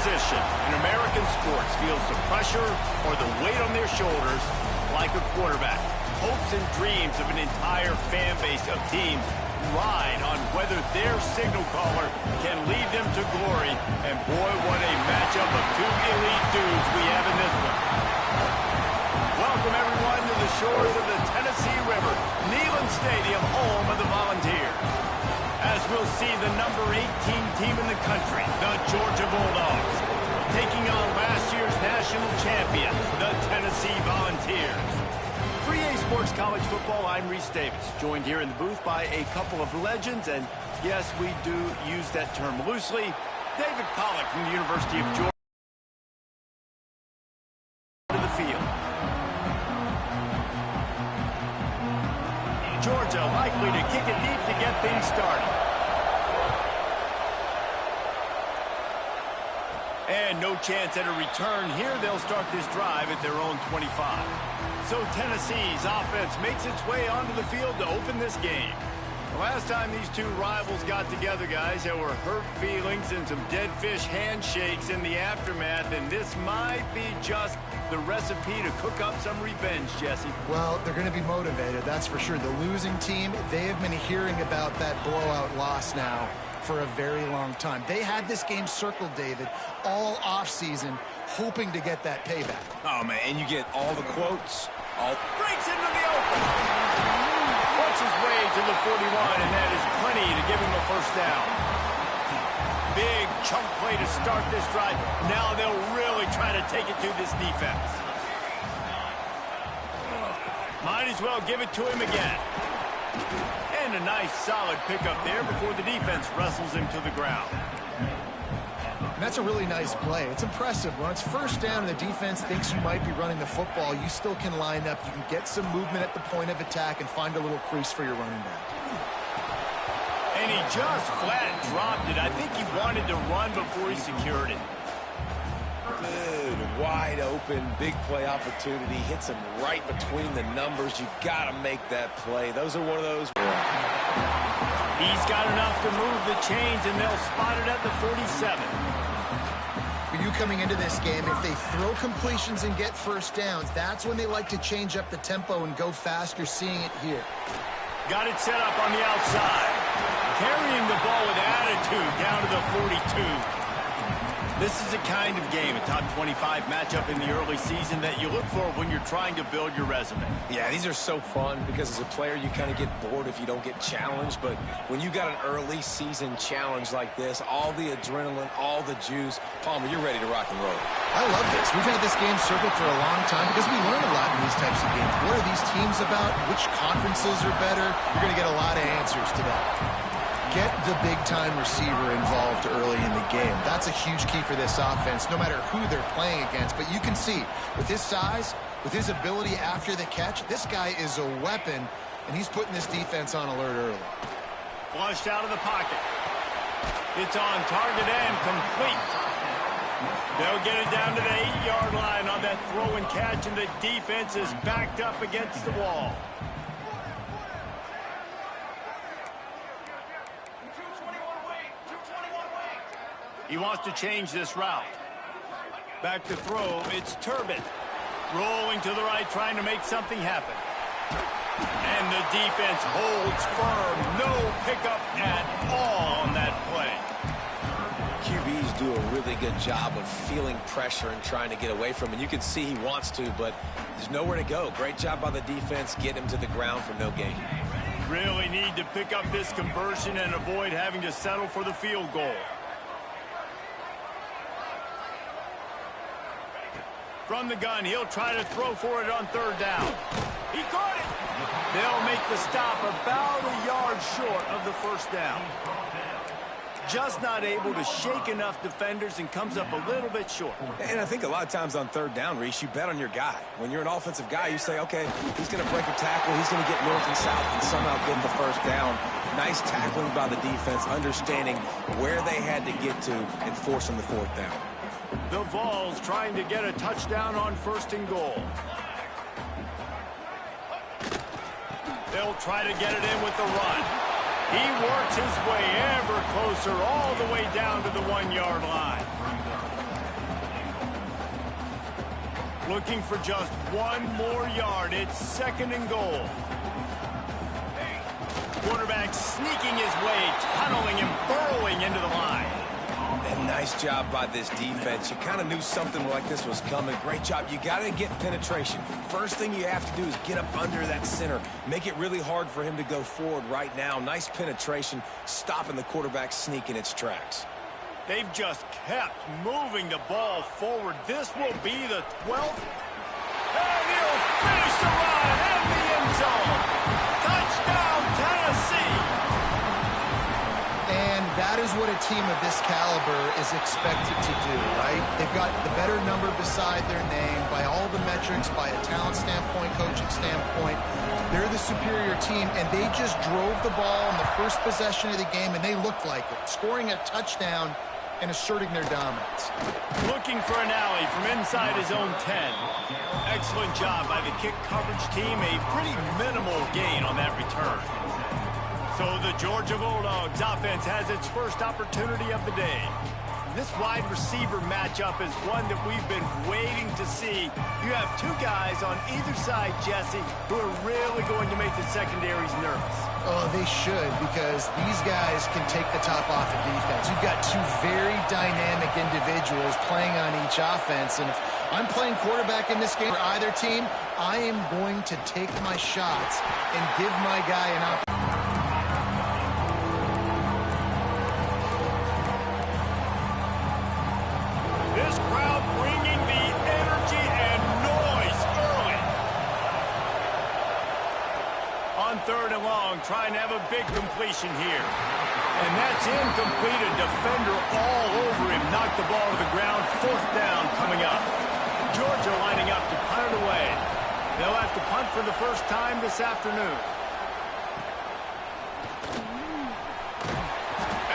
position in American sports feels the pressure or the weight on their shoulders like a quarterback. Hopes and dreams of an entire fan base of teams ride on whether their signal caller can lead them to glory. And boy, what a matchup of two elite dudes we have in this one. Welcome, everyone, to the shores of the Tennessee River, Neyland Stadium, home of the Volunteers. As we'll see the number 18 team in the country, the Georgia Bulldogs, taking on last year's national champion, the Tennessee Volunteers. 3A Sports College Football, I'm Reese Davis, joined here in the booth by a couple of legends, and yes, we do use that term loosely. David Pollack from the University of Georgia to the field. Georgia likely to kick it deep to get things started. And no chance at a return here. They'll start this drive at their own 25. So Tennessee's offense makes its way onto the field to open this game. The last time these two rivals got together, guys, there were hurt feelings and some dead fish handshakes in the aftermath, and this might be just the recipe to cook up some revenge, Jesse. Well, they're going to be motivated, that's for sure. The losing team, they have been hearing about that blowout loss now for a very long time. They had this game circled, David, all offseason, hoping to get that payback. Oh, man, and you get all the quotes. Breaks into the open. Works his way to the 41, and that is plenty to give him a first down. Big chunk play to start this drive. Now they'll really try to take it to this defense. Might as well give it to him again. And a nice solid pickup there before the defense wrestles him to the ground. And that's a really nice play. It's impressive. When it's first down and the defense thinks you might be running the football, you still can line up. You can get some movement at the point of attack and find a little crease for your running back. And he just flat dropped it. I think he wanted to run before he secured it. Good, wide open, big play opportunity. Hits him right between the numbers. You got to make that play. Those are one of those. He's got enough to move the chains, and they'll spot it at the 47. For you coming into this game, if they throw completions and get first downs, that's when they like to change up the tempo and go fast. You're seeing it here. Got it set up on the outside. Carrying the ball with attitude down to the 42. This is a kind of game, a top 25 matchup in the early season that you look for when you're trying to build your resume. Yeah, these are so fun because as a player, you kind of get bored if you don't get challenged. But when you got an early season challenge like this, all the adrenaline, all the juice, Palmer, you're ready to rock and roll. I love this. We've had this game circled for a long time because we learn a lot in these types of games. What are these teams about? Which conferences are better? You're going to get a lot of answers to that. Get the big-time receiver involved early in the game. That's a huge key for this offense, no matter who they're playing against. But you can see, with his size, with his ability after the catch, this guy is a weapon, and he's putting this defense on alert early. Flushed out of the pocket. It's on target and complete. They'll get it down to the 8-yard line on that throw and catch, and the defense is backed up against the wall. He wants to change this route. Back to throw, it's Turbin. Rolling to the right, trying to make something happen. And the defense holds firm. No pickup at all on that play. QBs do a really good job of feeling pressure and trying to get away from him. And you can see he wants to, but there's nowhere to go. Great job by the defense. Get him to the ground for no gain. Really need to pick up this conversion and avoid having to settle for the field goal. From the gun, he'll try to throw for it on third down. He caught it. They'll make the stop about a yard short of the first down. Just not able to shake enough defenders and comes up a little bit short. And I think a lot of times on third down, Reese, you bet on your guy. When you're an offensive guy, you say, okay, he's going to break a tackle, he's going to get north and south and somehow get the first down. Nice tackling by the defense, understanding where they had to get to and forcing the fourth down. The Vols trying to get a touchdown on first and goal. They'll try to get it in with the run. He works his way ever closer all the way down to the 1-yard line. looking for just one more yard. It's 2nd and goal. Quarterback sneaking his way, tunneling and burrowing into the line. And nice job by this defense. You kind of knew something like this was coming. Great job. You got to get penetration. First thing you have to do is get up under that center. Make it really hard for him to go forward right now. Nice penetration, stopping the quarterback sneak in its tracks. They've just kept moving the ball forward. This will be the 12th. And he'll finish the run in the end zone. Touchdown, Tennessee. And that is what a team of this caliber is expected to do, right? They've got the better number beside their name by all the metrics, by a talent standpoint, coaching standpoint. They're the superior team, and they just drove the ball in the first possession of the game, and they looked like it, scoring a touchdown and asserting their dominance. Looking for an alley from inside his own 10. Excellent job by the kick coverage team. A pretty minimal gain on that return. So the Georgia Bulldogs offense has its first opportunity of the day. This wide receiver matchup is one that we've been waiting to see. You have two guys on either side, Jesse, who are really going to make the secondaries nervous. Oh, they should, because these guys can take the top off of defense. You've got two very dynamic individuals playing on each offense, and if I'm playing quarterback in this game for either team, I am going to take my shots and give my guy an opportunity. This crowd bringing the energy and noise early. On 3rd and long, trying to have a big completion here. And that's incomplete. A defender all over him. Knocked the ball to the ground. 4th down coming up. Georgia lining up to punt it away. They'll have to punt for the first time this afternoon.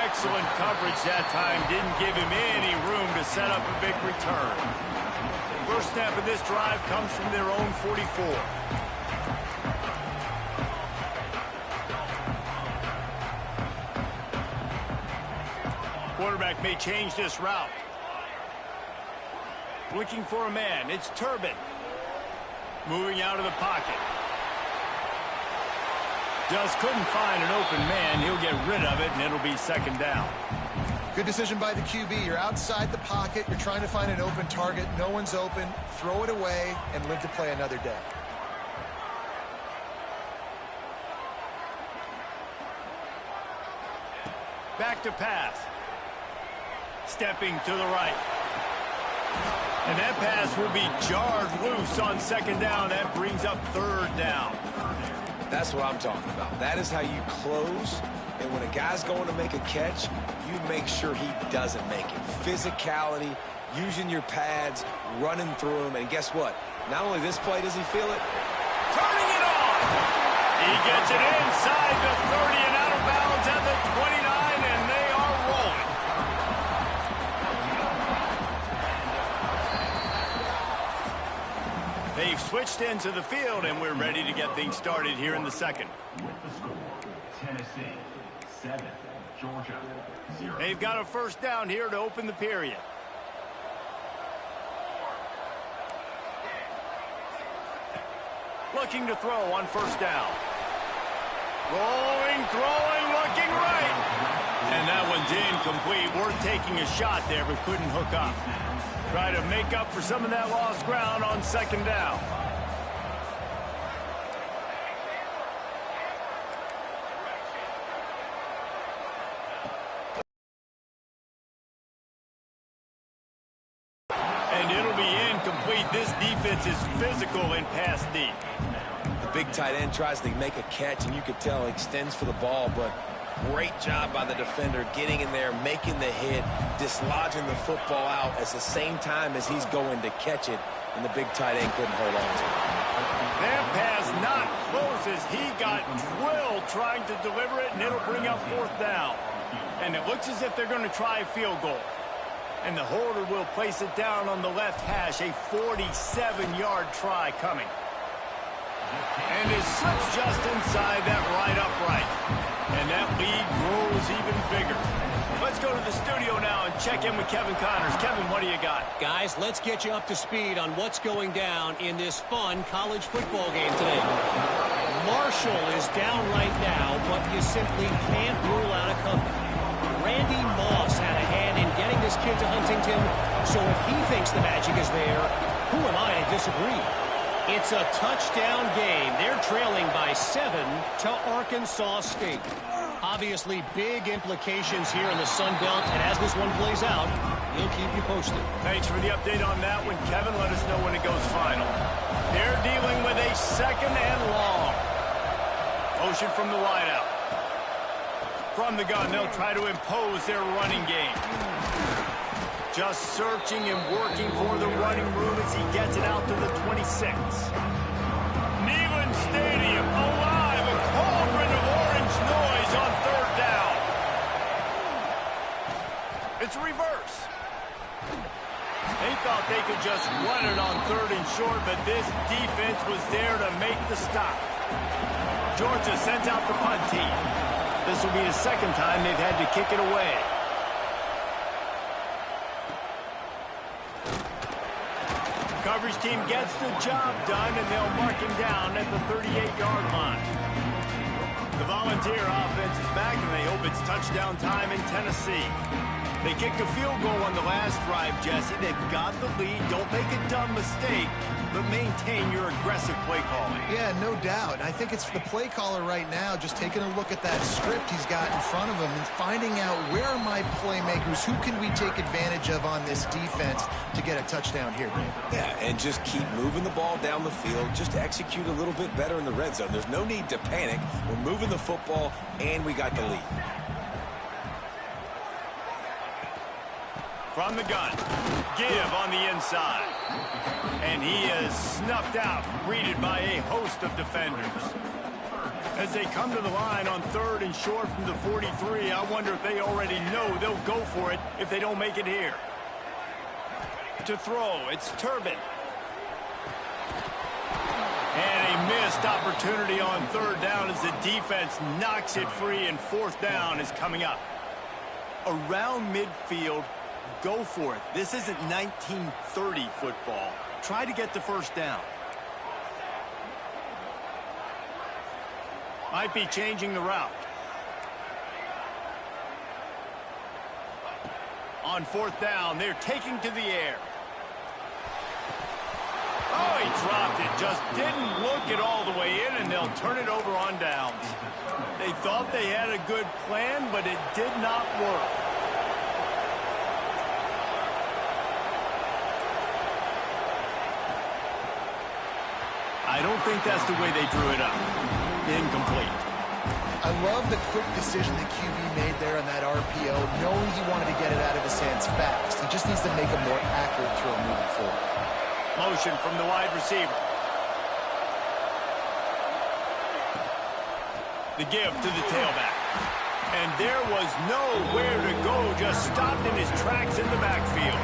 Excellent coverage that time. Didn't give him any room to set up a big return. First snap of this drive comes from their own 44. Quarterback may change this route. Looking for a man. It's Turbin. Moving out of the pocket. Just couldn't find an open man. He'll get rid of it, and it'll be 2nd down. Good decision by the QB. You're outside the pocket. You're trying to find an open target. No one's open. Throw it away and live to play another day. Back to pass. Stepping to the right. And that pass will be jarred loose on 2nd down. That brings up 3rd down. That's what I'm talking about. That is how you close. And when a guy's going to make a catch, you make sure he doesn't make it. Physicality, using your pads, running through him. And guess what? Not only this play does he feel it. Turning it on. He gets it inside the 30 and out of bounds at the 29, and they are rolling. They've switched into the field, and we're ready to get things started here in the 2nd. Tennessee 7, Georgia 0. They've got a first down here to open the period. Looking to throw on 1st down. Rolling, throwing, looking right. And that one's incomplete. Worth taking a shot there, but couldn't hook up. Try to make up for some of that lost ground on 2nd down. And it'll be incomplete. This defense is physical and pass deep. The big tight end tries to make a catch, and you could tell extends for the ball, but great job by the defender getting in there, making the hit, dislodging the football out at the same time as he's going to catch it, and the big tight end couldn't hold on to it. That pass not close as he got drilled trying to deliver it, and it'll bring up 4th down. And it looks as if they're going to try a field goal. And the holder will place it down on the left hash, a 47-yard try coming. And it slips just inside that right upright. And that lead grows even bigger. Let's go to the studio now and check in with Kevin Connors. Kevin, what do you got? Guys, let's get you up to speed on what's going down in this fun college football game today. Marshall is down right now, but you simply can't rule out a comeback. Randy Moss had a hand in getting this kid to Huntington, so if he thinks the magic is there, who am I to disagree? It's a touchdown game. They're trailing by 7 to Arkansas State. Obviously, big implications here in the Sun Belt, and as this one plays out, we'll keep you posted. Thanks for the update on that one, Kevin. Let us know when it goes final. They're dealing with a 2nd and long. Motion from the wideout. From the gun, they'll try to impose their running game. Just searching and working for the running room as he gets it out to the 26. Neyland Stadium alive, a cauldron of orange noise on 3rd down. It's a reverse. They thought they could just run it on 3rd and short, but this defense was there to make the stop. Georgia sends out the punt team. This will be the 2nd time they've had to kick it away. Coverage team gets the job done, and they'll mark him down at the 38-yard line. The Volunteer offense is back, and they hope it's touchdown time in Tennessee. They kicked a field goal on the last drive, Jesse. They've got the lead. Don't make a dumb mistake, but maintain your aggressive play calling. Yeah, no doubt. I think it's the play caller right now just taking a look at that script he's got in front of him and finding out where are my playmakers, who can we take advantage of on this defense to get a touchdown here, Dave. Yeah, and just keep moving the ball down the field. Just execute a little bit better in the red zone. There's no need to panic. We're moving the football, and we got the lead. From the gun, give on the inside. And he is snuffed out, greeted by a host of defenders. As they come to the line on 3rd and short from the 43, I wonder if they already know they'll go for it if they don't make it here. To throw, it's Turbin. And a missed opportunity on 3rd down as the defense knocks it free, and 4th down is coming up. Around midfield, go for it. This isn't 1930 football. Try to get the 1st down. Might be changing the route. On 4th down, they're taking to the air. Oh, he dropped it. Just didn't look it all the way in, and they'll turn it over on downs. They thought they had a good plan, but it did not work. I don't think that's the way they drew it up. Incomplete. I love the quick decision the QB made there on that RPO, knowing he wanted to get it out of his hands fast. He just needs to make a more accurate throw moving forward. Motion from the wide receiver. The give to the tailback. And there was nowhere to go, just stopped in his tracks in the backfield.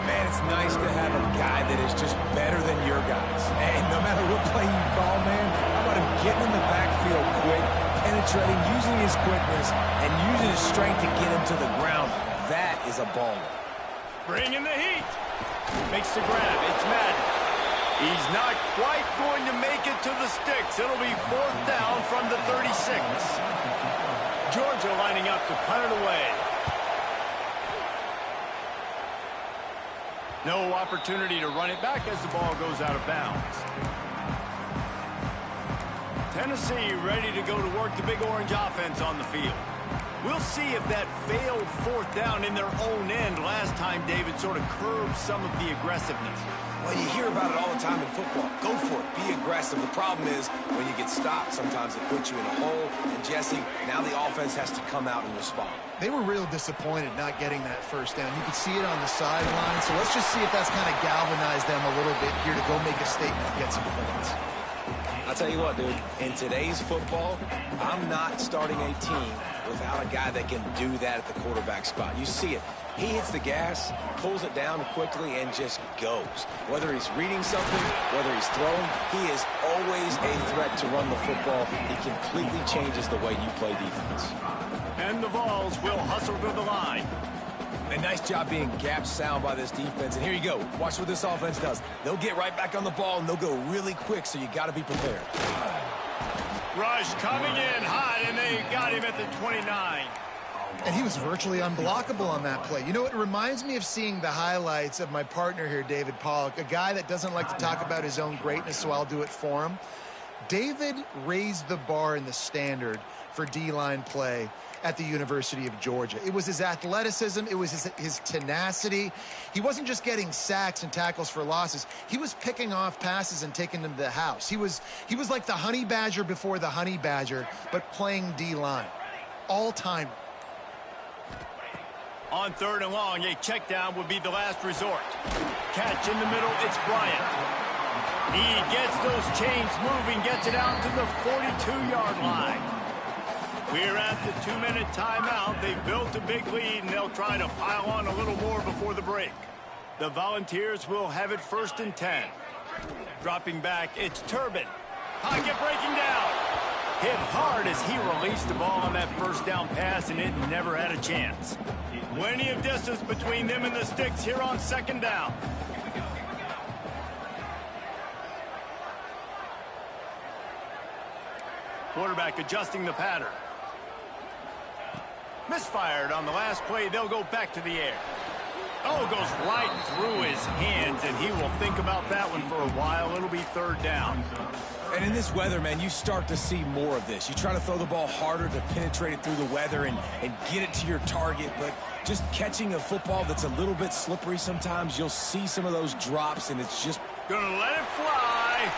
Man, it's nice to have a guy that is just better than your guys. And no matter what play you call, man, how about him getting in the backfield quick, penetrating, using his quickness, and using his strength to get him to the ground. That is a baller. Bringing the heat. Makes the grab. It's Madden. He's not quite going to make it to the sticks. It'll be 4th down from the 36. Georgia lining up to punt it away. No opportunity to run it back as the ball goes out of bounds. Tennessee ready to go to work the Big Orange offense on the field. We'll see if that failed 4th down in their own end last time, David, sort of curbed some of the aggressiveness. Well, you hear about it all the time in football. Go for it. Be aggressive. The problem is when you get stopped, sometimes it puts you in a hole. And, Jesse, now the offense has to come out and respond. They were real disappointed not getting that 1st down. You could see it on the sideline. So let's just see if that's kind of galvanized them a little bit here to go make a statement and get some points. I'll tell you what, dude. In today's football, I'm not starting a team without a guy that can do that at the quarterback spot. You see it. He hits the gas, pulls it down quickly, and just goes. Whether he's reading something, whether he's throwing, he is always a threat to run the football. He completely changes the way you play defense. And the Vols will hustle to the line. A nice job being gap sound by this defense. And here you go. Watch what this offense does. They'll get right back on the ball, and they'll go really quick, so you got to be prepared. Rush coming in hot, and they got him at the 29. And he was virtually unblockable on that play. You know, it reminds me of seeing the highlights of my partner here, David Pollock, a guy that doesn't like to talk about his own greatness, so I'll do it for him. David raised the bar in the standard for D-line play at the University of Georgia. It was his athleticism. It was his tenacity. He wasn't just getting sacks and tackles for losses. He was picking off passes and taking them to the house. He was like the honey badger before the honey badger, but playing D-line. All-time. On 3rd and long, a check down would be the last resort. Catch in the middle, it's Bryant. He gets those chains moving, gets it out to the 42-yard line. We're at the 2-minute timeout. They've built a big lead, and they'll try to pile on a little more before the break. The Volunteers will have it 1st and 10. Dropping back, it's Turbin. Pocket breaking down. Hit hard as he released the ball on that 1st down pass, and it never had a chance. Plenty of distance between them and the sticks here on 2nd down. Quarterback adjusting the pattern. Misfired on the last play. They'll go back to the air. Oh, goes right through his hands, and he will think about that one for a while. It'll be 3rd down. And in this weather, man, you start to see more of this. You try to throw the ball harder to penetrate it through the weather and get it to your target, but just catching a football that's a little bit slippery sometimes, you'll see some of those drops, and it's just Gonna let it fly.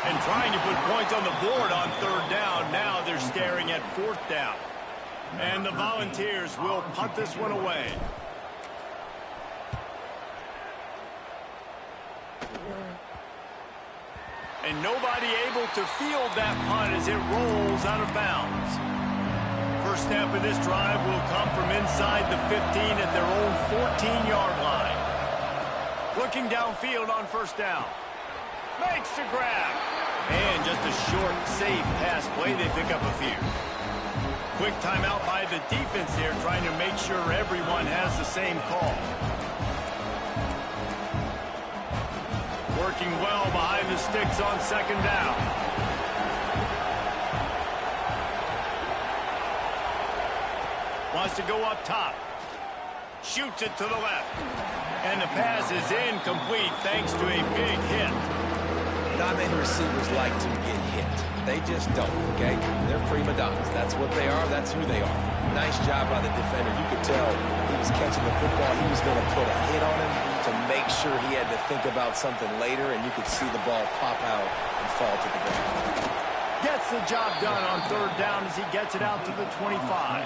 And trying to put points on the board on 3rd down. Now they're staring at 4th down. And the Volunteers will punt this one away. And nobody able to field that punt as it rolls out of bounds. First snap of this drive will come from inside the 15 at their own 14-yard line. Looking downfield on 1st down. Makes the grab. And just a short, safe pass play. They pick up a few. Quick timeout by the defense there, trying to make sure everyone has the same call. Working well behind the sticks on 2nd down. Wants to go up top. Shoots it to the left. And the pass is incomplete thanks to a big hit. not many receivers like to get hit. They just don't, okay? They're prima donnas. That's what they are. That's who they are. Nice job by the defender. You could tell he was catching the football. He was going to put a hit on him to make sure he had to think about something later, and you could see the ball pop out and fall to the ground. Gets the job done on third down as he gets it out to the 25.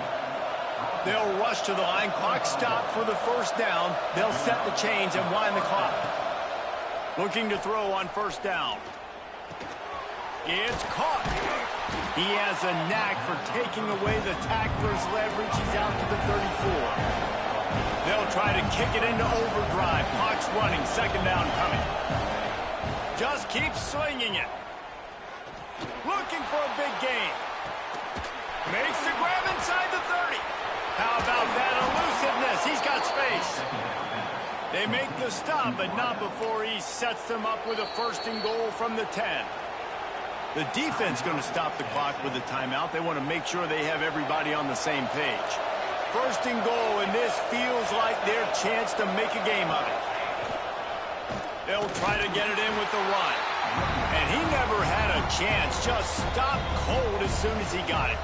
They'll rush to the line. Clock stopped for the first down. They'll set the chains and wind the clock. Looking to throw on first down. It's caught. He has a knack for taking away the tackler's leverage. He's out to the 34. They'll try to kick it into overdrive. Clock's running. Second down coming. Just keep swinging it. Looking for a big gain. Makes the grab inside the 30. How about that elusiveness? He's got space. They make the stop, but not before he sets them up with a first and goal from the 10. The defense going to stop the clock with a timeout. They want to make sure they have everybody on the same page. First and goal, and this feels like their chance to make a game of it. They'll try to get it in with the run. And he never had a chance. Just stopped cold as soon as he got it.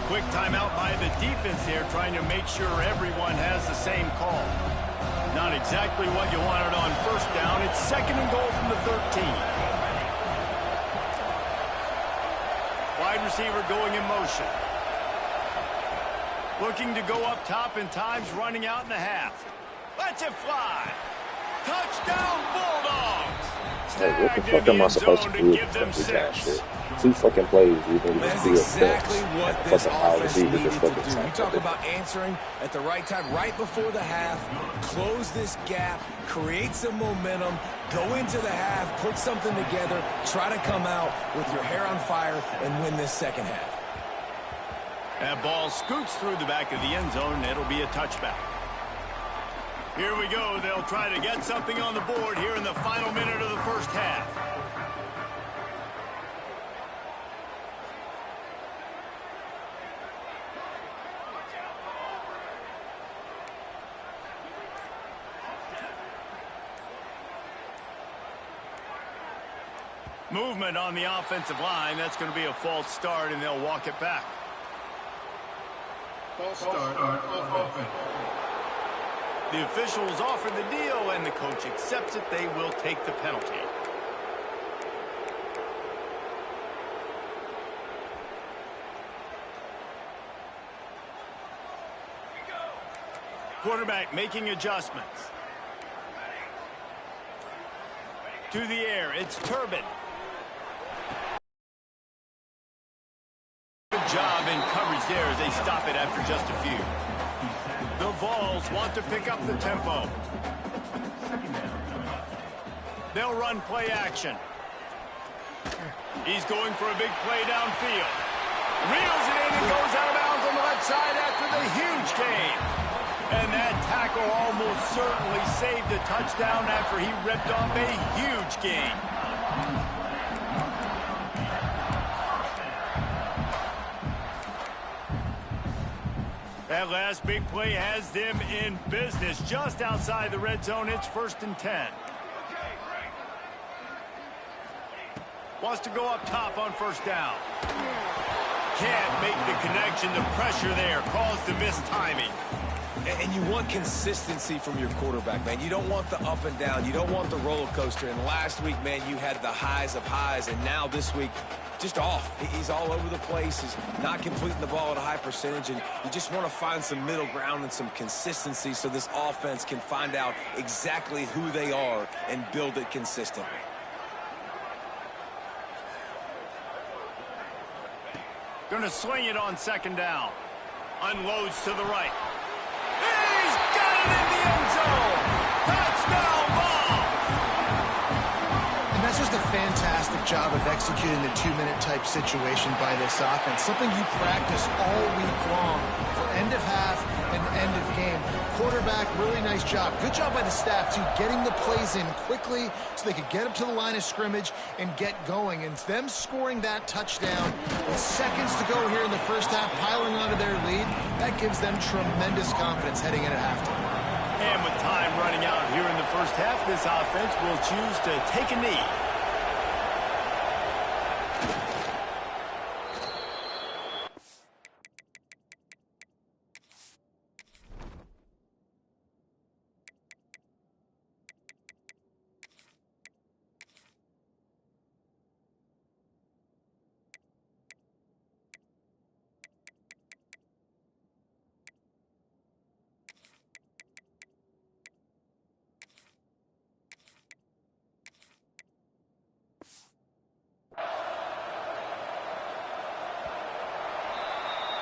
Quick timeout by the defense there, trying to make sure everyone has the same call. Not exactly what you wanted on first down. It's second and goal from the 13. Wide receiver going in motion. Looking to go up top, and time's running out in the half. Lets it fly. Touchdown, Bulldogs! Like, what the Snagged in fuck the am I end supposed to zone do to with give this them fucking cash 6. shit? 2 fucking plays, we think That's it's 3 exactly points. what And the this fucking offense RZ hit needed this to fucking do. sack. You talk about answering at the right time, right before the half, close this gap, create some momentum, go into the half, put something together, try to come out with your hair on fire and win this second half. That ball scoots through the back of the end zone, and it'll be a touchback. Here we go. They'll try to get something on the board here in the final minute of the first half. Movement on the offensive line. That's going to be a false start, and they'll walk it back. False start off offense. The officials offer the deal, and the coach accepts it. They will take the penalty. Quarterback making adjustments. To the air, it's Turbin. Good job in coverage there as they stop it after just a few. The Vols want to pick up the tempo. They'll run play action. He's going for a big play downfield. Reels it in and goes out of bounds on the left side after the huge gain. And that tackle almost certainly saved a touchdown after he ripped off a huge gain. That last big play has them in business just outside the red zone. It's 1st and 10. Wants to go up top on 1st down. Can't make the connection. The pressure there caused the missed timing. And you want consistency from your quarterback, man. You don't want the up and down. You don't want the roller coaster. And last week, man, you had the highs of highs. And now this week, just off. He's all over the place. He's not completing the ball at a high percentage. And you just want to find some middle ground and some consistency so this offense can find out exactly who they are and build it consistently. Going to swing it on 2nd down. Unloads to the right. He's got it in the end zone. Touchdown ball. And that's just a fantastic job of executing the 2-minute type situation by this offense. Something you practice all week long for end of half and end of game. Quarterback, really nice job. Good job by the staff, too, getting the plays in quickly so they could get up to the line of scrimmage and get going. And them scoring that touchdown with seconds to go here in the first half, piling onto their lead, that gives them tremendous confidence heading into halftime. And with time running out here in the first half, this offense will choose to take a knee.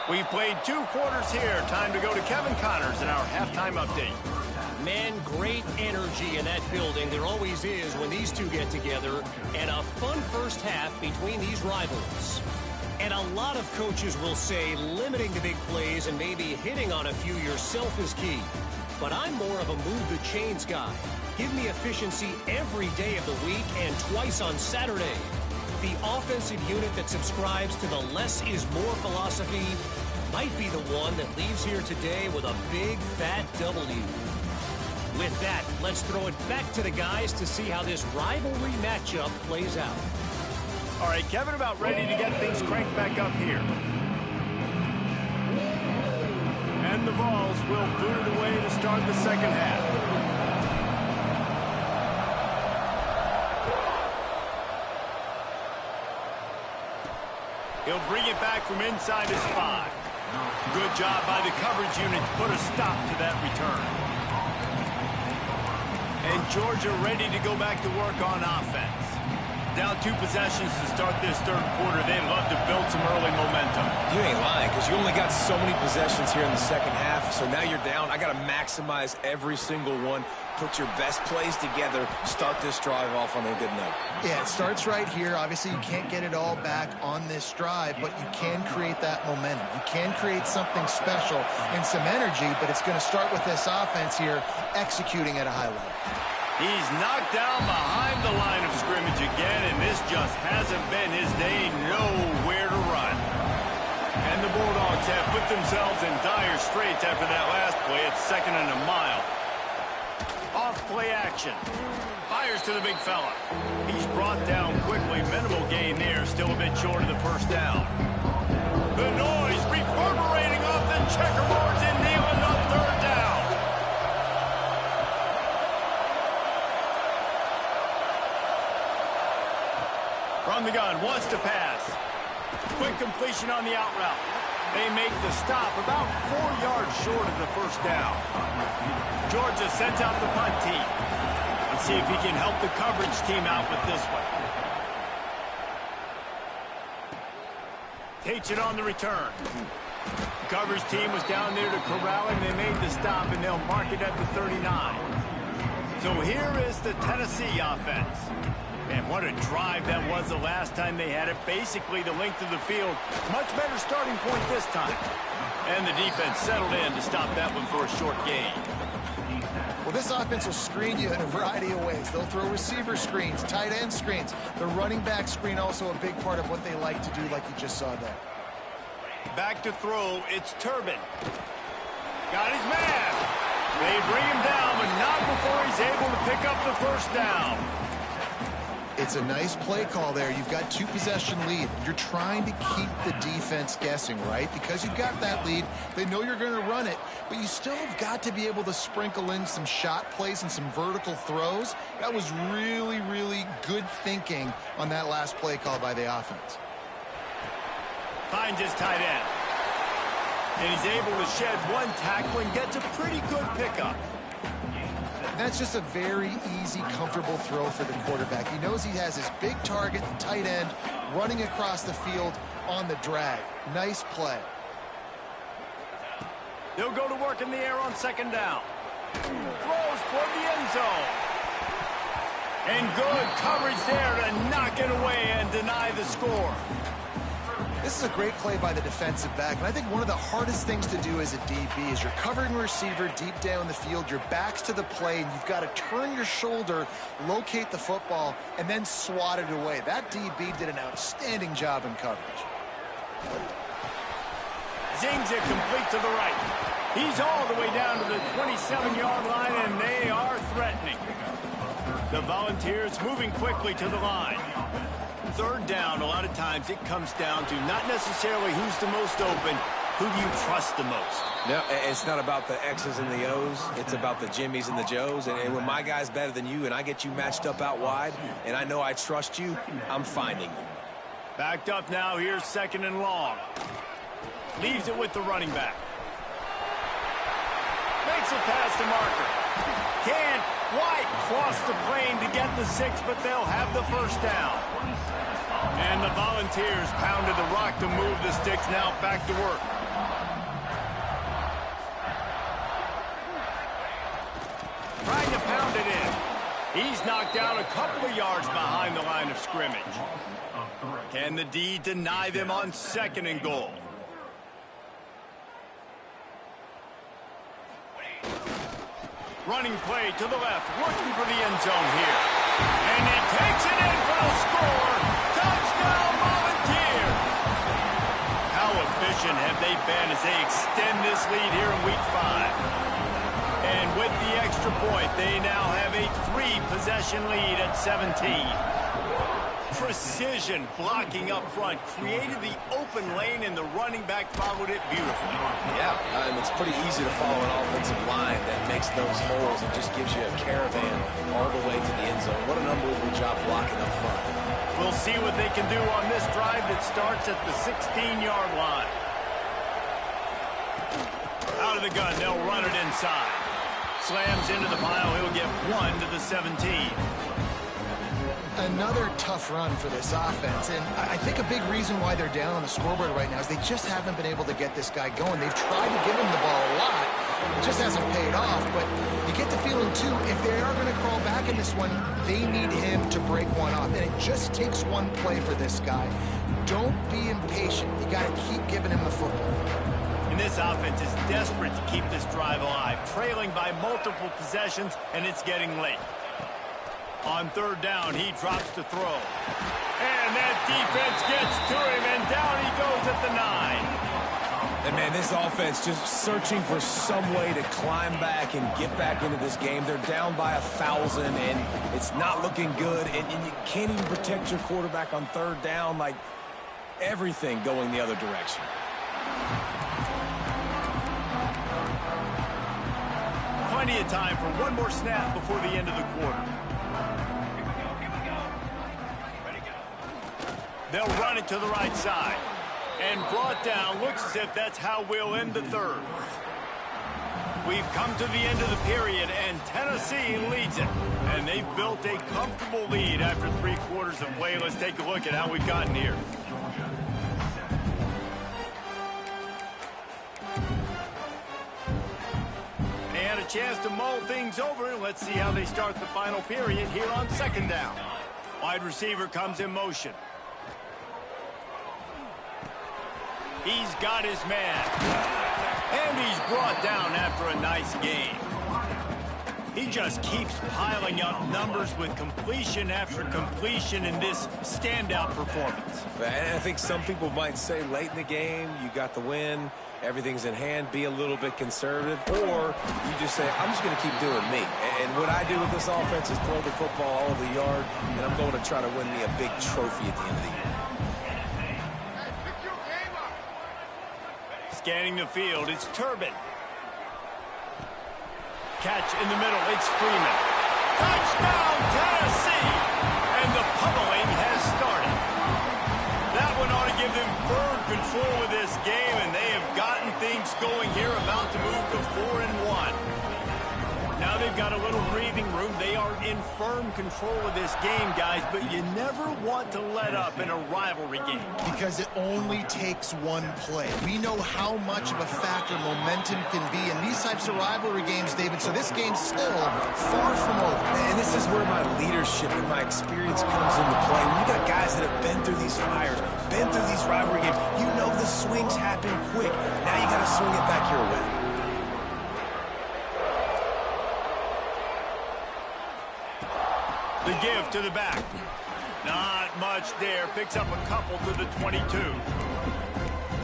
We've played 2 quarters here. Time to go to Kevin Connors in our halftime update. Man, great energy in that building. There always is when these two get together. And a fun first half between these rivals. And a lot of coaches will say limiting the big plays and maybe hitting on a few yourself is key. But I'm more of a move the chains guy. Give me efficiency every day of the week and twice on Saturday. The offensive unit that subscribes to the less is more philosophy might be the one that leaves here today with a big, fat W. With that, let's throw it back to the guys to see how this rivalry matchup plays out. All right, Kevin, about ready to get things cranked back up here. And the Vols will boot it away to start the second half. He'll bring it back from inside his 5. Good job by the coverage unit to put a stop to that return. And And Georgia ready to go back to work on offense. Down 2 possessions to start this third quarter. They'd love to build some early momentum. You ain't lying, because you only got so many possessions here in the second half, so now you're down. I got to maximize every single one. Put your best plays together. Start this drive off on a good note. Yeah, it starts right here. Obviously, you can't get it all back on this drive, but you can create that momentum. You can create something special and some energy, but it's going to start with this offense here executing at a high level. He's knocked down behind the line of scrimmage again, and this just hasn't been his day. Nowhere to run. And the Bulldogs have put themselves in dire straits after that last play. It's 2nd and a mile. Off play action. Fires to the big fella. He's brought down quickly. Minimal gain there. Still a bit short of the first down. The noise reverberating off the checkerboards and kneeling on 3rd down. From the gun, wants to pass. Quick completion on the out route. They make the stop about 4 yards short of the first down. Georgia sends out the punt team. Let's see if he can help the coverage team out with this one. Takes it on the return. The coverage team was down there to corral him. They made the stop, and they'll mark it at the 39. So here is the Tennessee offense. And what a drive that was the last time they had it. Basically the length of the field. Much better starting point this time. And the defense settled in to stop that one for a short gain. Well, this offense will screen you in a variety of ways. They'll throw receiver screens, tight end screens. The running back screen also a big part of what they like to do, like you just saw there. Back to throw, it's Turbin. Got his man. They bring him down, but not before he's able to pick up the first down. It's a nice play call there. You've got 2 possession lead. You're trying to keep the defense guessing, right? Because you've got that lead, they know you're going to run it, but you still have got to be able to sprinkle in some shot plays and some vertical throws. That was really, really good thinking on that last play call by the offense. Finds his tight end. And he's able to shed 1 tackle and gets a pretty good pickup. That's just a very easy, comfortable throw for the quarterback. He knows he has his big target, the tight end, running across the field on the drag. Nice play. They'll go to work in the air on 2nd down. Throws toward the end zone. And good coverage there to knock it away and deny the score. This is a great play by the defensive back, and I think one of the hardest things to do as a DB is you're covering a receiver deep down the field, your back's to the play, and you've got to turn your shoulder, locate the football, and then swat it away. That DB did an outstanding job in coverage. Zings it complete to the right. He's all the way down to the 27-yard line, and they are threatening. The Volunteers moving quickly to the line. 3rd down, a lot of times it comes down to not necessarily who's the most open, who do you trust the most? No, it's not about the X's and the O's. It's about the Jimmys and the Joes. And when my guy's better than you and I get you matched up out wide and I know I trust you, I'm finding you. Backed up now. Here's 2nd and long. Leaves it with the running back. Makes it past the marker. Can't quite cross the plane to get the 6, but they'll have the first down. And the Volunteers pounded the rock to move the sticks. Now back to work. Trying to pound it in. He's knocked out a couple of yards behind the line of scrimmage. Can the D deny them on 2nd and goal? Running play to the left, looking for the end zone here. And he takes it in for the score. Touchdown, Volunteers! How efficient have they been as they extend this lead here in Week 5? And with the extra point, they now have a 3-possession lead at 17. Precision blocking up front created the open lane, and the running back followed it beautifully. Yeah, it's pretty easy to follow an offensive line that makes those holes and just gives you a caravan all the way to the end zone. What an unbelievable job blocking up front. We'll see what they can do on this drive that starts at the 16-yard line. Out of the gun, they'll run it inside. slams into the pile. He'll get 1 to the 17. Another tough run for this offense, and I think a big reason why they're down on the scoreboard right now is they just haven't been able to get this guy going. They've tried to give him the ball a lot. It just hasn't paid off, but you get the feeling, too, if they are going to crawl back in this one, they need him to break one off, and it just takes one play for this guy. Don't be impatient. You got to keep giving him the football. And this offense is desperate to keep this drive alive, trailing by multiple possessions, and it's getting late. On third down, he drops to throw. And that defense gets to him, and down he goes at the 9. And, man, this offense just searching for some way to climb back and get back into this game. They're down by 1,000, and it's not looking good. And you can't even protect your quarterback on third down. Like, everything going the other direction. Plenty of time for one more snap before the end of the quarter. They'll run it to the right side. And brought down. Looks as if that's how we'll end the third. We've come to the end of the period, and Tennessee leads it. And they've built a comfortable lead after 3 quarters of play. Let's take a look at how we've gotten here. They had a chance to mull things over. Let's see how they start the final period here on second down. Wide receiver comes in motion. He's got his man. And he's brought down after a nice game. He just keeps piling up numbers with completion after completion in this standout performance. And I think some people might say late in the game, you got the win, everything's in hand, be a little bit conservative, or you just say, I'm just going to keep doing me. And what I do with this offense is throw the football all over the yard, and I'm going to try to win me a big trophy at the end of the year. Scanning the field, it's Turbin. Catch in the middle, it's Freeman. Touchdown, Tennessee! And the pummeling has started. That one ought to give them firm control of this game, and they have gotten things going here, about to move to 4-1. Now they've got a little breathing room. They are in firm control of this game, guys, but you never want to let up in a rivalry game. Because it only takes one play. We know how much of a factor momentum can be in these types of rivalry games, David, so this game's still far from over. And this is where my leadership and my experience comes into play. When you got guys that have been through these fires, been through these rivalry games, you know the swings happen quick. Now you got to swing it back your way. The give to the back. Not much there. Picks up a couple to the 22.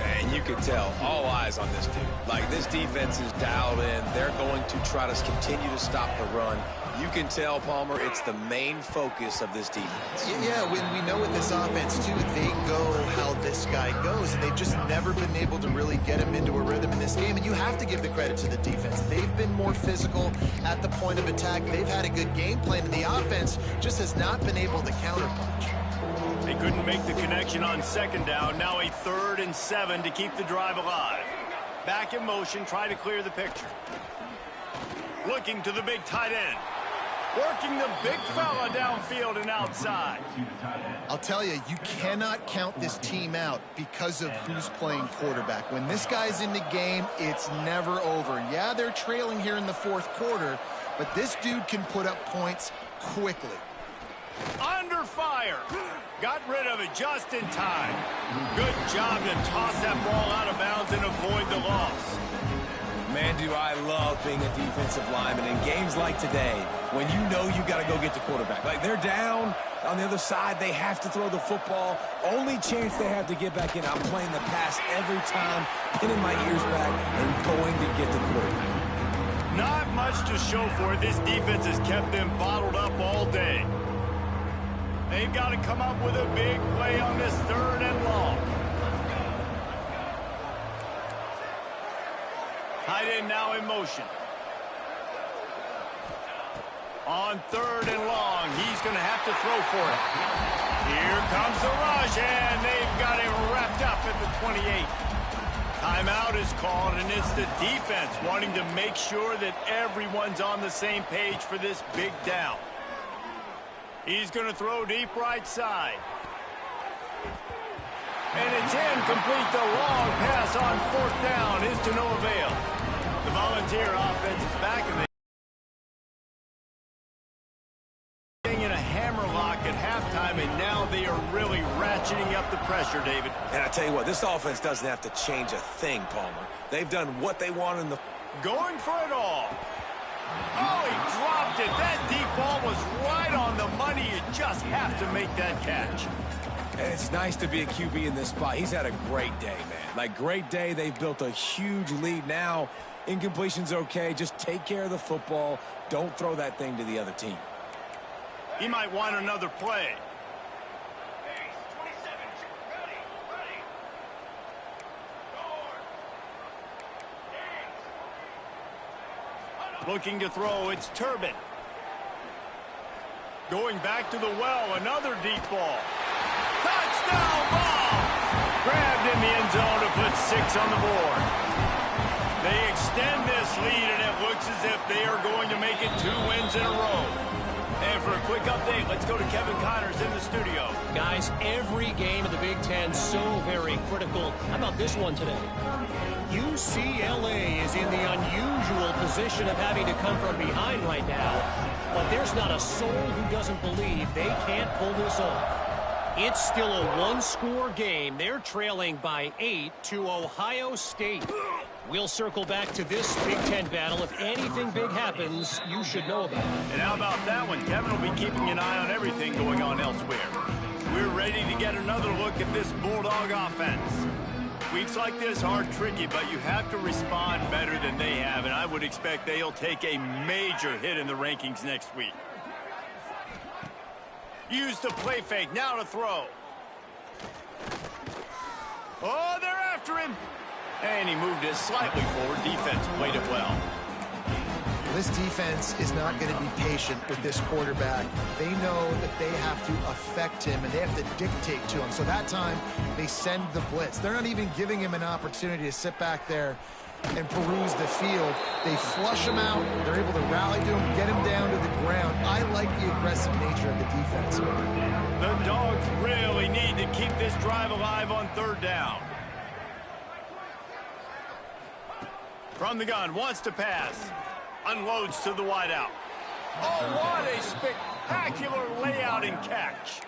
And you can tell, all eyes on this dude. Like, this defense is dialed in. They're going to try to continue to stop the run. You can tell, Palmer, it's the main focus of this defense. Yeah, when we know with this offense, too, they go how this guy goes, and they've just never been able to really get him into a rhythm in this game, and you have to give the credit to the defense. They've been more physical at the point of attack. They've had a good game plan, and the offense just has not been able to counterpunch. They couldn't make the connection on second down. Now a 3rd and 7 to keep the drive alive. Back in motion, try to clear the picture. Looking to the big tight end. Working the big fella downfield and outside. I'll tell you, you cannot count this team out because of who's playing quarterback. When this guy's in the game, it's never over. Yeah, they're trailing here in the 4th quarter, but this dude can put up points quickly. Under fire. Got rid of it just in time. Good job to toss that ball out of bounds and avoid the loss. Man, do I love being a defensive lineman in games like today when you know you got to go get the quarterback. Like, they're down on the other side. They have to throw the football. Only chance they have to get back in. I'm playing the pass every time, pinning my ears back and going to get the quarterback. Not much to show for it. This defense has kept them bottled up all day. They've got to come up with a big play on this 3rd and long. Tight end now in motion. On 3rd and long, he's going to have to throw for it. Here comes the rush, and they've got him wrapped up at the 28. Timeout is called, and it's the defense wanting to make sure that everyone's on the same page for this big down. He's going to throw deep right side. And it's incomplete. The long pass on 4th down is to no avail. The Volunteer offense is back, and in a hammerlock at halftime, and now they are really ratcheting up the pressure, David. And I tell you what, this offense doesn't have to change a thing, Palmer. They've done what they want in the... Going for it all. Oh, he dropped it. That deep ball was right on the money. You just have to make that catch. And it's nice to be a QB in this spot. He's had a great day, man. Like, great day. They've built a huge lead now. Incompletion's okay. Just take care of the football. Don't throw that thing to the other team. He might want another play. Looking to throw, it's Turbin. Going back to the well, another deep ball. Touchdown ball! Grabbed in the end zone to put 6 on the board. They extend this lead, and it looks as if they are going to make it 2 wins in a row. And for a quick update, let's go to Kevin Connors in the studio. Guys, every game of the Big Ten so very critical. How about this one today? UCLA is in the unusual position of having to come from behind right now, but there's not a soul who doesn't believe they can't pull this off. It's still a 1-score game. They're trailing by 8 to Ohio State. We'll circle back to this Big Ten battle. If anything big happens, you should know about it. And how about that one? Kevin will be keeping an eye on everything going on elsewhere. We're ready to get another look at this Bulldog offense. Weeks like this are tricky, but you have to respond better than they have, and I would expect they'll take a major hit in the rankings next week. Use the play fake, now to throw. Oh, they're after him. And he moved it slightly forward. Defense played it well. This defense is not going to be patient with this quarterback. They know that they have to affect him, and they have to dictate to him. So that time, they send the blitz. They're not even giving him an opportunity to sit back there and peruse the field. They flush him out. They're able to rally to him, get him down to the ground. I like the aggressive nature of the defense. The Dogs really need to keep this drive alive on 3rd down. From the gun, wants to pass. Unloads to the wideout. Oh, what a spectacular layout and catch.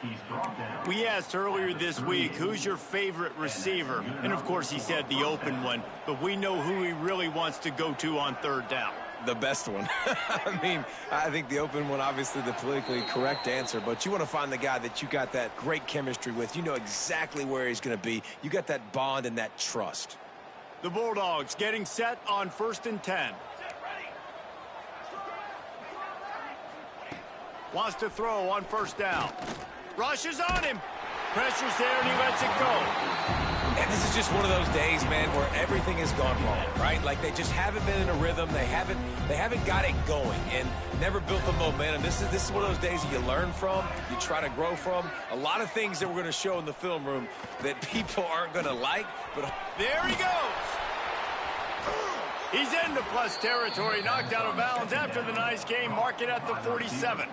We asked earlier this week, who's your favorite receiver? And, of course, he said the open one. But we know who he really wants to go to on 3rd down. The best one. I mean, I think the open one, obviously the politically correct answer, but you want to find the guy that you got that great chemistry with. You know exactly where he's going to be. You got that bond and that trust. The Bulldogs getting set on 1st and 10. Wants to throw on 1st down. Rushes on him. Pressure's there, and he lets it go. And this is just one of those days, man, where everything has gone wrong, right? Like they just haven't been in a rhythm. They haven't got it going and never built the momentum. This is one of those days that you learn from, you try to grow from. A lot of things that we're going to show in the film room that people aren't going to like, but there he goes. He's into plus territory, knocked out of bounds after the nice game. Mark it at the 47.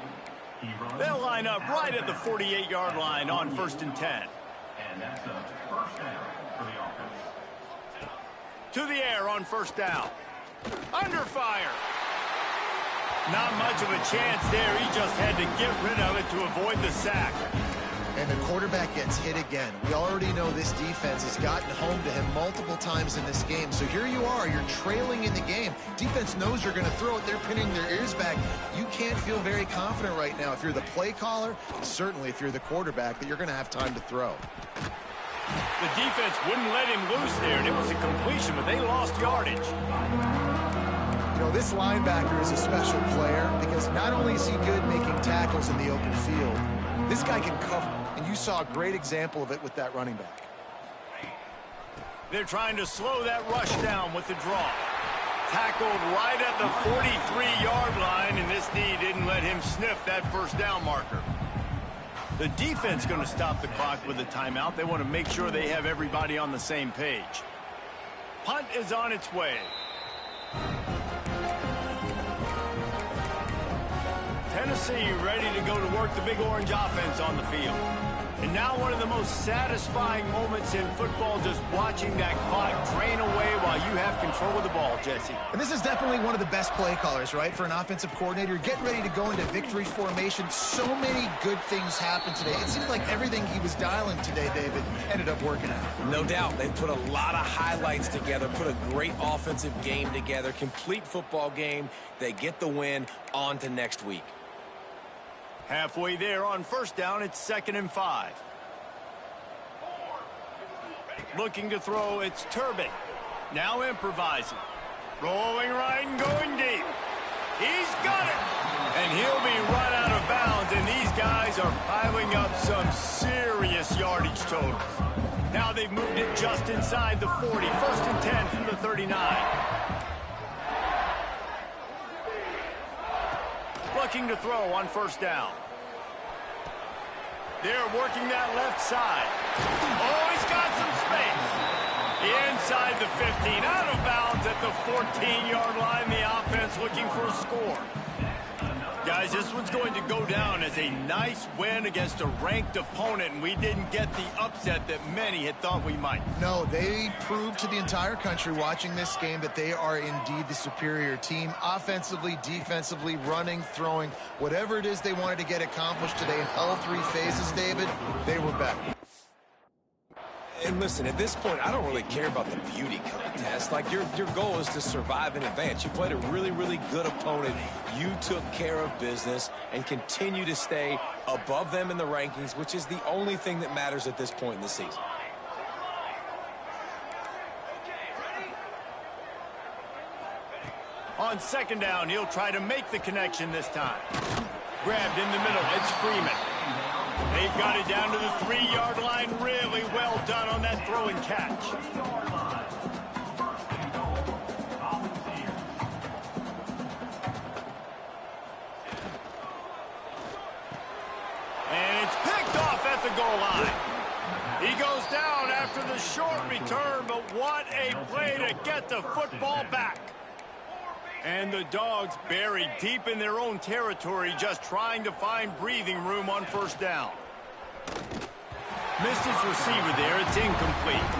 They'll line up right at the 48-yard line on 1st and 10. And that's a 1st down for the offense. To the air on 1st down. Under fire. Not much of a chance there. He just had to get rid of it to avoid the sack. And the quarterback gets hit again. We already know this defense has gotten home to him multiple times in this game. So here you are, you're trailing in the game. Defense knows you're going to throw it. They're pinning their ears back. You can't feel very confident right now if you're the play caller, certainly if you're the quarterback, that you're going to have time to throw. The defense wouldn't let him loose there, and it was a completion, but they lost yardage. You know, this linebacker is a special player because not only is he good making tackles in the open field, this guy can cover, and you saw a great example of it with that running back. They're trying to slow that rush down with the draw. Tackled right at the 43-yard line, and this D didn't let him sniff that 1st down marker. The defense going to stop the clock with a timeout. They want to make sure they have everybody on the same page. Punt is on its way. Tennessee ready to go to work the Big Orange offense on the field. And now one of the most satisfying moments in football, just watching that clock drain away while you have control of the ball, Jesse. And this is definitely one of the best play callers, right, for an offensive coordinator. Getting ready to go into victory formation. So many good things happened today. It seemed like everything he was dialing today, David, ended up working out. No doubt. They put a lot of highlights together, put a great offensive game together, complete football game. They get the win. On to next week. Halfway there on first down, it's 2nd and 5. Looking to throw, it's Turbin. Now improvising. Rolling right and going deep. He's got it. And he'll be run out of bounds, and these guys are piling up some serious yardage totals. Now they've moved it just inside the 40. 1st and 10 from the 39. Looking to throw on first down. They're working that left side. Oh, he's got some space. Inside the 15, out of bounds at the 14-yard line. The offense looking for a score. Guys, this one's going to go down as a nice win against a ranked opponent, and we didn't get the upset that many had thought we might. No, they proved to the entire country watching this game that they are indeed the superior team. Offensively, defensively, running, throwing, whatever it is they wanted to get accomplished today in all three phases, David, they were better. And listen, at this point, I don't really care about the beauty contest. Like, your goal is to survive and advance. You played a really, really good opponent. You took care of business and continue to stay above them in the rankings, which is the only thing that matters at this point in the season. On 2nd down, he'll try to make the connection this time. Grabbed in the middle, it's Freeman. They've got it down to the 3-yard line. Really well done on that throw and catch. And it's picked off at the goal line. He goes down after the short return, but what a play to get the football back. And the Dogs buried deep in their own territory, just trying to find breathing room on first down. Missed his receiver there. It's incomplete.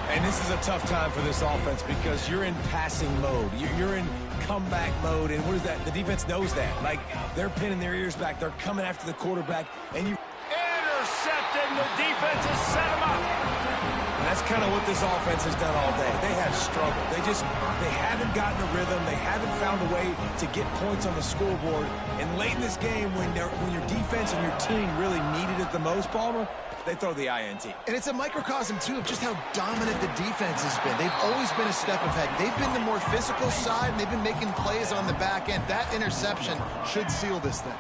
And this is a tough time for this offense because you're in passing mode. You're in comeback mode. And what is that? The defense knows that. Like, they're pinning their ears back. They're coming after the quarterback. And you... Intercepted. The defense has set him up. And that's kind of what this offense has done all day. They have struggled. They haven't gotten a rhythm. They haven't found a way to get points on the scoreboard. And late in this game, when your defense and your team really needed it the most, Palmer, they throw the INT. And it's a microcosm, too, of just how dominant the defense has been. They've always been a step ahead. They've been the more physical side, and they've been making plays on the back end. That interception should seal this thing.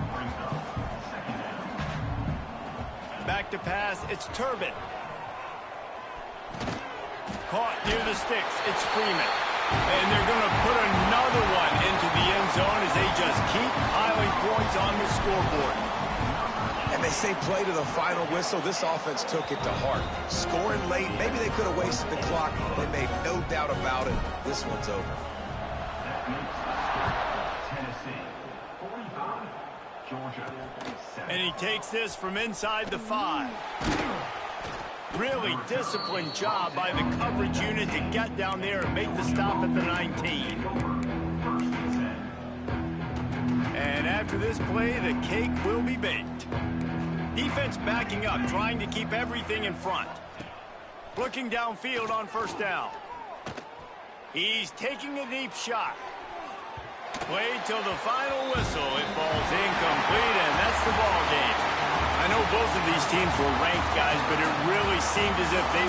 Back to pass, it's Turbin. Caught near the sticks, it's Freeman. And they're going to put another one into the end zone as they just keep piling points on the scoreboard. And they say play to the final whistle. This offense took it to heart. Scoring late, maybe they could have wasted the clock. They made no doubt about it. This one's over. Tennessee, 45, Georgia, 7. And he takes this from inside the 5. Really disciplined job by the coverage unit to get down there and make the stop at the 19. And after this play, the cake will be baked. Defense backing up, trying to keep everything in front. Looking downfield on first down. He's taking a deep shot. Played till the final whistle. It falls incomplete, and that's the ball game. I know both of these teams were ranked, guys, but it really seemed as if they...